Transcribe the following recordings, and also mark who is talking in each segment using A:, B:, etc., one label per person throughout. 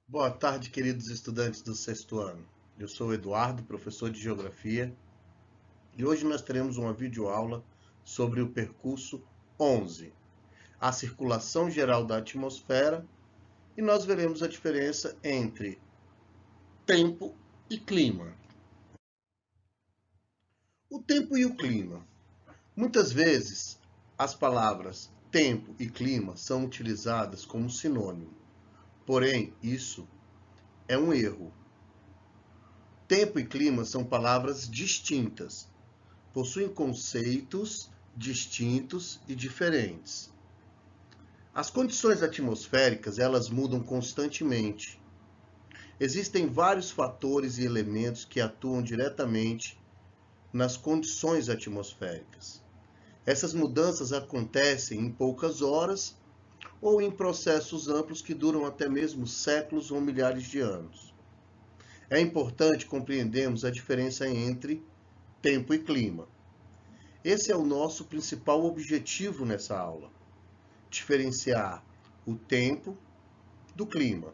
A: Boa tarde, queridos estudantes do sexto ano. Eu sou o Eduardo, professor de Geografia, e hoje nós teremos uma videoaula sobre o percurso 11, a circulação geral da atmosfera, e nós veremos a diferença entre tempo e clima. O tempo e o clima. Muitas vezes, as palavras tempo e clima são utilizadas como sinônimo, porém, isso é um erro. Tempo e clima são palavras distintas, possuem conceitos distintos e diferentes. As condições atmosféricas, elas mudam constantemente. Existem vários fatores e elementos que atuam diretamente nas condições atmosféricas. Essas mudanças acontecem em poucas horas ou em processos amplos que duram até mesmo séculos ou milhares de anos. É importante compreendermos a diferença entre tempo e clima. Esse é o nosso principal objetivo nessa aula: diferenciar o tempo do clima.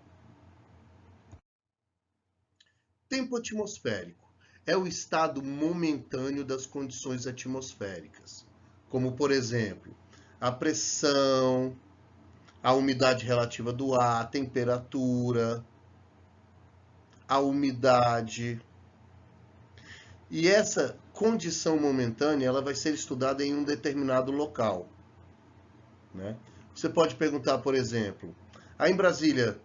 A: Tempo atmosférico é o estado momentâneo das condições atmosféricas, como, por exemplo, a pressão, a umidade relativa do ar, a temperatura, a umidade. E essa condição momentânea, ela vai ser estudada em um determinado local, né? Você pode perguntar, por exemplo, aí em Brasília,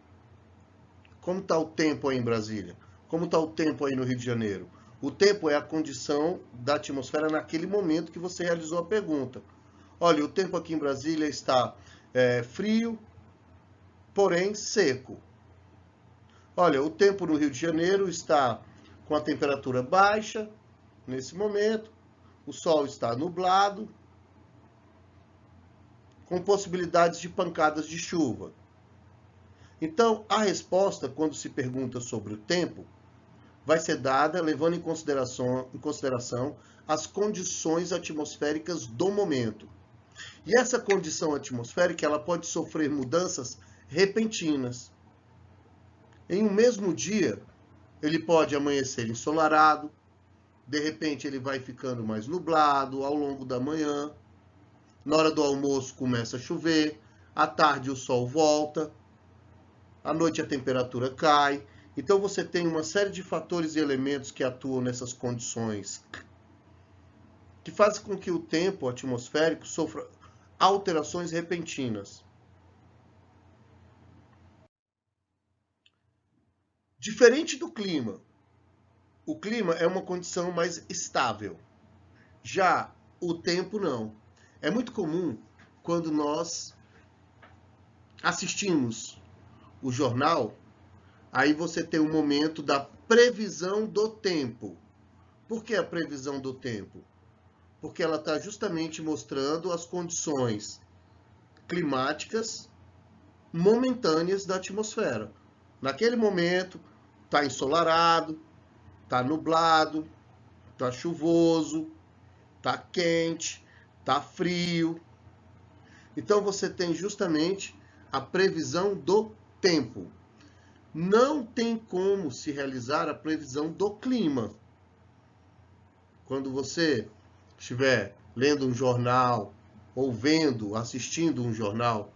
A: como está o tempo aí em Brasília? Como está o tempo aí no Rio de Janeiro? O tempo é a condição da atmosfera naquele momento que você realizou a pergunta. Olha, o tempo aqui em Brasília está frio, porém seco. Olha, o tempo no Rio de Janeiro está com a temperatura baixa nesse momento, o sol está nublado, com possibilidades de pancadas de chuva. Então, a resposta, quando se pergunta sobre o tempo, vai ser dada levando em consideração as condições atmosféricas do momento. E essa condição atmosférica, ela pode sofrer mudanças repentinas. Em um mesmo dia, ele pode amanhecer ensolarado, de repente ele vai ficando mais nublado ao longo da manhã, na hora do almoço começa a chover, à tarde o sol volta, à noite a temperatura cai. Então você tem uma série de fatores e elementos que atuam nessas condições, que fazem com que o tempo atmosférico sofra alterações repentinas. Diferente do clima, o clima é uma condição mais estável. Já o tempo não. É muito comum quando nós assistimos o jornal, aí você tem um momento da previsão do tempo. Por que a previsão do tempo? Porque ela está justamente mostrando as condições climáticas momentâneas da atmosfera. Naquele momento, está ensolarado, está nublado, está chuvoso, está quente, está frio. Então você tem justamente a previsão do tempo. Não tem como se realizar a previsão do clima. Quando você estiver lendo um jornal, ou vendo, assistindo um jornal,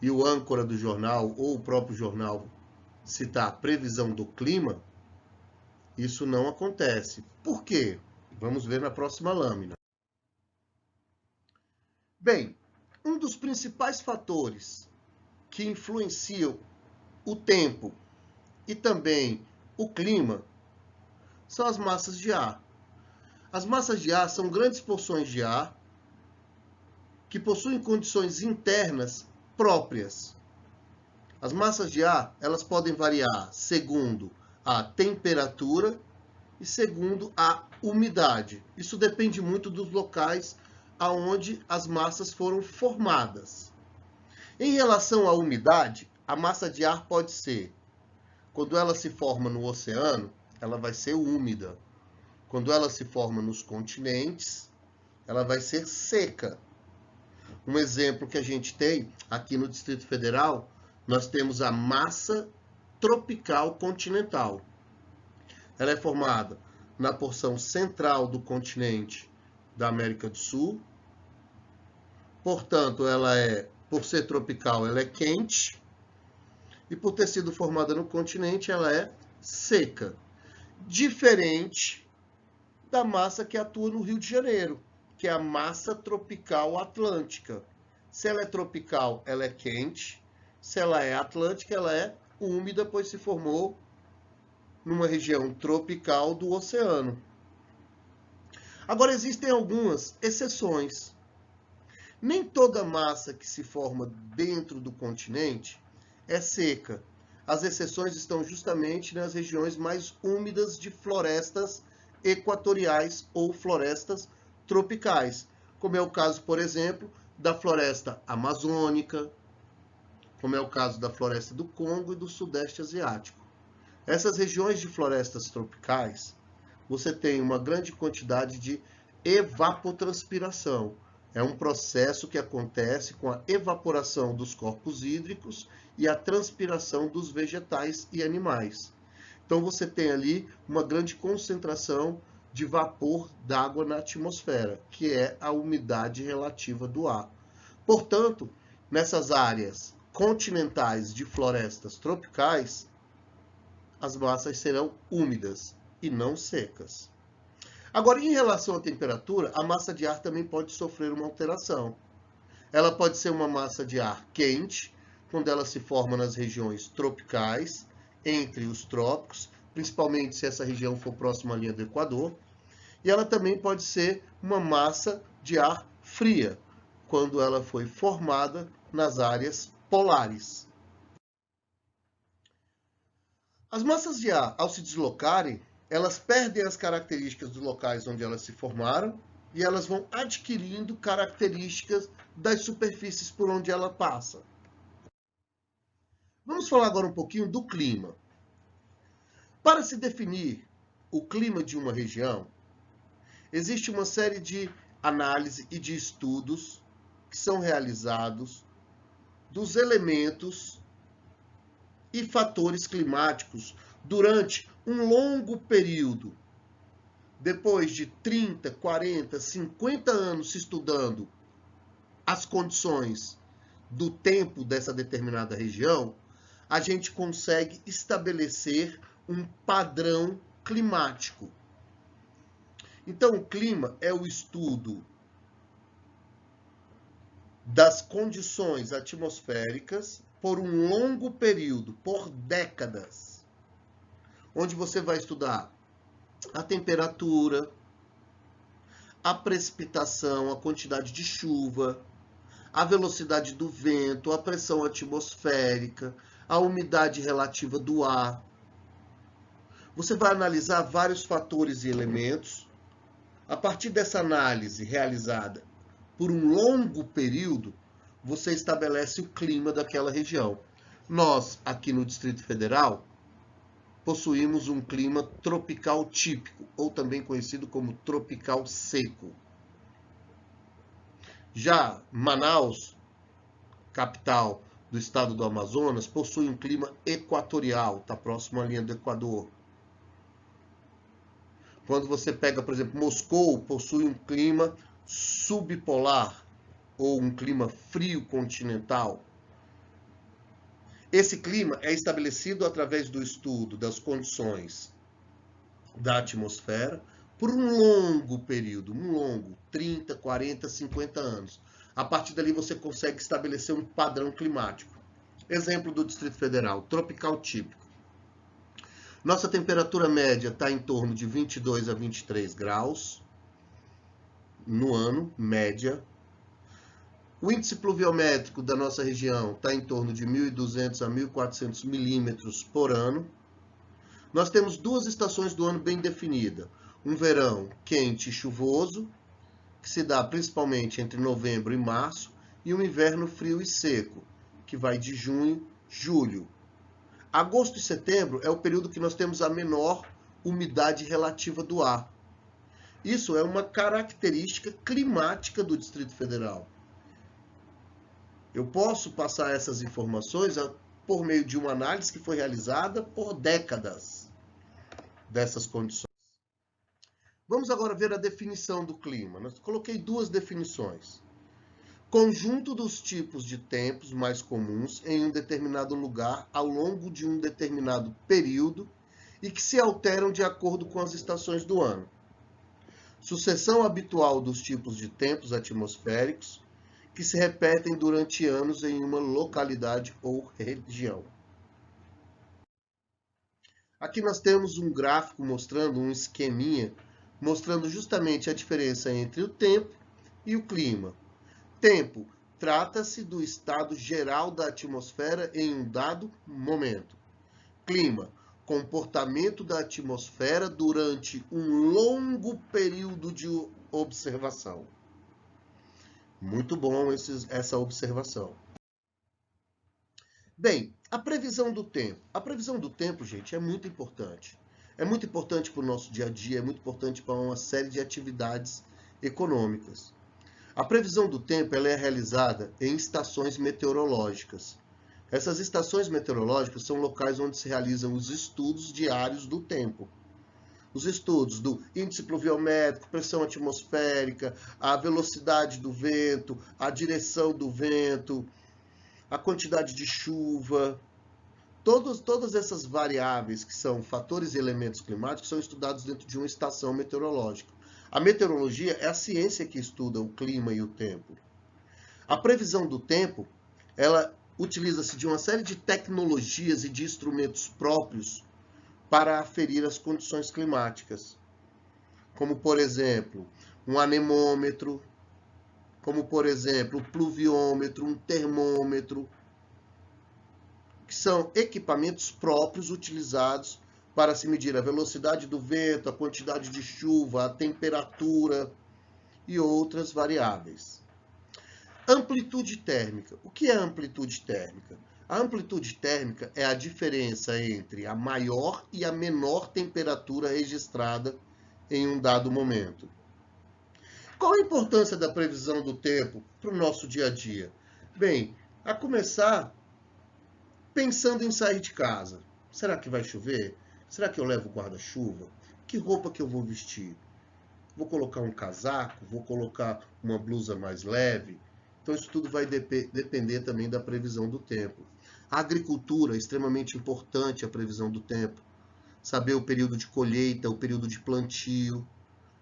A: e o âncora do jornal ou o próprio jornal citar a previsão do clima, isso não acontece. Por quê? Vamos ver na próxima lâmina. Bem, um dos principais fatores que influenciam o tempo e também o clima são as massas de ar. As massas de ar são grandes porções de ar que possuem condições internas próprias. As massas de ar, elas podem variar segundo a temperatura e segundo a umidade. Isso depende muito dos locais aonde as massas foram formadas. Em relação à umidade, a massa de ar pode ser, quando ela se forma no oceano, ela vai ser úmida. Quando ela se forma nos continentes, ela vai ser seca. Um exemplo que a gente tem aqui no Distrito Federal nós temos a massa tropical continental. Ela é formada na porção central do continente da América do Sul. Portanto, por ser tropical, ela é quente. E por ter sido formada no continente, ela é seca. Diferente da massa que atua no Rio de Janeiro, que é a massa tropical atlântica. Se ela é tropical, ela é quente. Se ela é atlântica, ela é úmida, pois se formou numa região tropical do oceano. Agora, existem algumas exceções. Nem toda massa que se forma dentro do continente é seca. As exceções estão justamente nas regiões mais úmidas de florestas equatoriais ou florestas tropicais, como é o caso, por exemplo, da floresta amazônica, como é o caso da floresta do Congo e do Sudeste Asiático. Essas regiões de florestas tropicais, você tem uma grande quantidade de evapotranspiração. É um processo que acontece com a evaporação dos corpos hídricos e a transpiração dos vegetais e animais. Então você tem ali uma grande concentração de vapor d'água na atmosfera, que é a umidade relativa do ar. Portanto, nessas áreas continentais de florestas tropicais, as massas serão úmidas e não secas. Agora, em relação à temperatura, a massa de ar também pode sofrer uma alteração. Ela pode ser uma massa de ar quente, quando ela se forma nas regiões tropicais, entre os trópicos, principalmente se essa região for próxima à linha do Equador. E ela também pode ser uma massa de ar fria, quando ela foi formada nas áreas polares. As massas de ar, ao se deslocarem, elas perdem as características dos locais onde elas se formaram e elas vão adquirindo características das superfícies por onde ela passa. Vamos falar agora um pouquinho do clima. Para se definir o clima de uma região, existe uma série de análises e de estudos que são realizados dos elementos e fatores climáticos durante um longo período. Depois de 30, 40, 50 anos se estudando as condições do tempo dessa determinada região, a gente consegue estabelecer um padrão climático. Então, o clima é o estudo das condições atmosféricas por um longo período, por décadas, onde você vai estudar a temperatura, a precipitação, a quantidade de chuva, a velocidade do vento, a pressão atmosférica, a umidade relativa do ar. Você vai analisar vários fatores e elementos. A partir dessa análise realizada por um longo período, você estabelece o clima daquela região. Nós, aqui no Distrito Federal, possuímos um clima tropical típico, ou também conhecido como tropical seco. Já Manaus, capital do estado do Amazonas, possui um clima equatorial, está próximo à linha do Equador. Quando você pega, por exemplo, Moscou, possui um clima subpolar, ou um clima frio continental. Esse clima é estabelecido através do estudo das condições da atmosfera por um longo período, 30, 40, 50 anos. A partir dali você consegue estabelecer um padrão climático. Exemplo do Distrito Federal, tropical típico. Nossa temperatura média está em torno de 22 a 23 graus no ano, média. O índice pluviométrico da nossa região está em torno de 1.200 a 1.400 milímetros por ano. Nós temos duas estações do ano bem definidas. Um verão quente e chuvoso, que se dá principalmente entre novembro e março, e um inverno frio e seco, que vai de junho a julho. Agosto e setembro é o período que nós temos a menor umidade relativa do ar. Isso é uma característica climática do Distrito Federal. Eu posso passar essas informações por meio de uma análise que foi realizada por décadas dessas condições. Vamos agora ver a definição do clima. Eu coloquei duas definições. Conjunto dos tipos de tempos mais comuns em um determinado lugar ao longo de um determinado período e que se alteram de acordo com as estações do ano. Sucessão habitual dos tipos de tempos atmosféricos que se repetem durante anos em uma localidade ou região. Aqui nós temos um gráfico mostrando um esqueminha, mostrando justamente a diferença entre o tempo e o clima. Tempo trata-se do estado geral da atmosfera em um dado momento. Clima, comportamento da atmosfera durante um longo período de observação. Muito bom essa observação. Bem, a previsão do tempo. A previsão do tempo, gente, é muito importante. É muito importante para o nosso dia a dia, é muito importante para uma série de atividades econômicas. A previsão do tempo ela é realizada em estações meteorológicas. Essas estações meteorológicas são locais onde se realizam os estudos diários do tempo. Os estudos do índice pluviométrico, pressão atmosférica, a velocidade do vento, a direção do vento, a quantidade de chuva. Todas essas variáveis que são fatores e elementos climáticos são estudados dentro de uma estação meteorológica. A meteorologia é a ciência que estuda o clima e o tempo. A previsão do tempo, ela utiliza-se de uma série de tecnologias e de instrumentos próprios para aferir as condições climáticas. Como, por exemplo, um anemômetro, como, por exemplo, um pluviômetro, um termômetro, que são equipamentos próprios utilizados para se medir a velocidade do vento, a quantidade de chuva, a temperatura e outras variáveis. Amplitude térmica. O que é amplitude térmica? A amplitude térmica é a diferença entre a maior e a menor temperatura registrada em um dado momento. Qual a importância da previsão do tempo para o nosso dia a dia? Bem, a começar pensando em sair de casa. Será que vai chover? Será que eu levo guarda-chuva? Que roupa que eu vou vestir? Vou colocar um casaco? Vou colocar uma blusa mais leve? Então, isso tudo vai depender também da previsão do tempo. A agricultura é extremamente importante, a previsão do tempo. Saber o período de colheita, o período de plantio.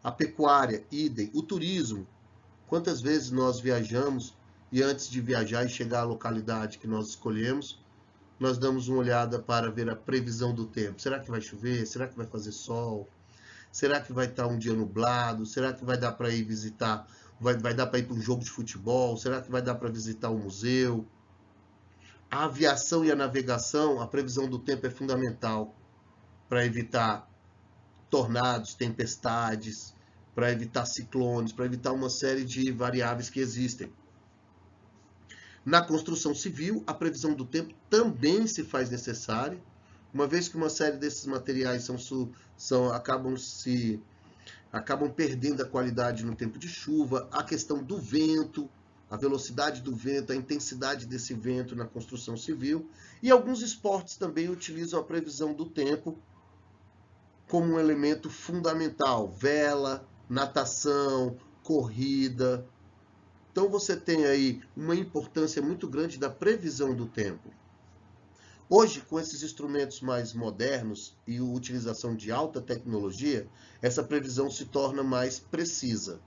A: A pecuária, idem. O turismo. Quantas vezes nós viajamos e antes de viajar e chegar à localidade que nós escolhemos, nós damos uma olhada para ver a previsão do tempo. Será que vai chover? Será que vai fazer sol? Será que vai estar um dia nublado? Será que vai dar para ir visitar? Vai dar para ir para um jogo de futebol? Será que vai dar para visitar um museu? A aviação e a navegação, a previsão do tempo é fundamental para evitar tornados, tempestades, para evitar ciclones, para evitar uma série de variáveis que existem. Na construção civil, a previsão do tempo também se faz necessária, uma vez que uma série desses materiais acabam perdendo a qualidade no tempo de chuva, a questão do vento, a velocidade do vento, a intensidade desse vento na construção civil, e alguns esportes também utilizam a previsão do tempo como um elemento fundamental, vela, natação, corrida. Então você tem aí uma importância muito grande da previsão do tempo. Hoje, com esses instrumentos mais modernos e a utilização de alta tecnologia, essa previsão se torna mais precisa.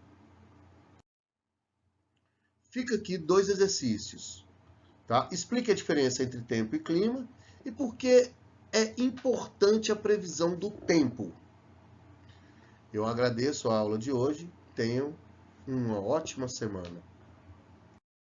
A: Fica aqui 2 exercícios. Tá? Explique a diferença entre tempo e clima e por que é importante a previsão do tempo. Eu agradeço a aula de hoje. Tenham uma ótima semana.